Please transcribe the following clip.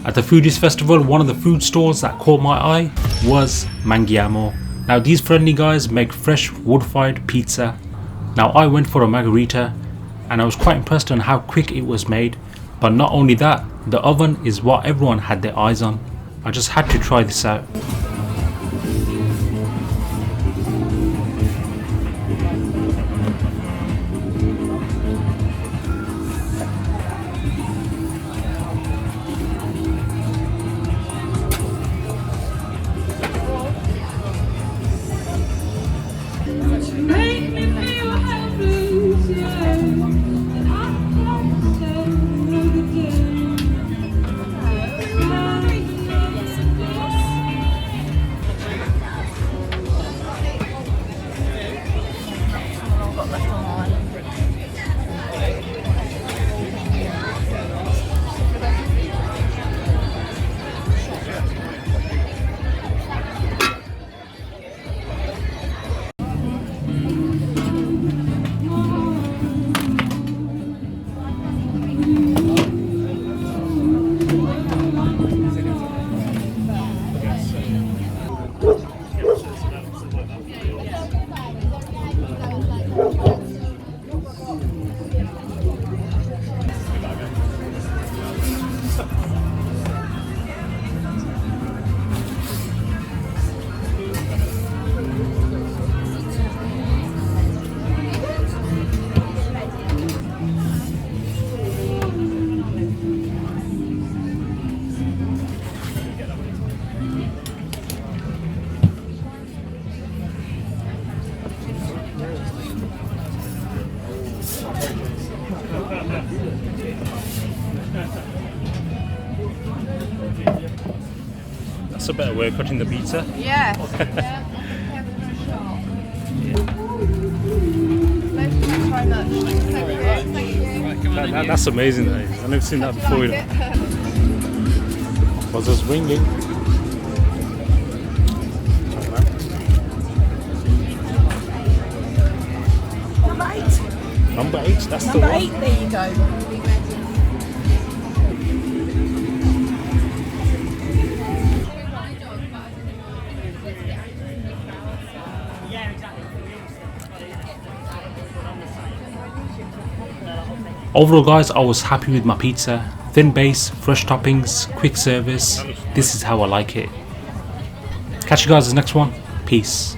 At the Foodies Festival, one of the food stalls that caught my eye was Mangiamo. Now these friendly guys make fresh wood-fired pizza. Now I went for a margherita and I was quite impressed on how quick it was made. But not only that, the oven is what everyone had their eyes on. I just had to try this out. That's a better way of cutting the pizza. Yeah. That's amazing. That is. I've never seen that before. Was just ringing. Number 8. Number 8. That's Number the one. 8. There you go. Overall guys, I was happy with my pizza. Thin base, fresh toppings, quick service. This is how I like it. Catch you guys in the next one. Peace.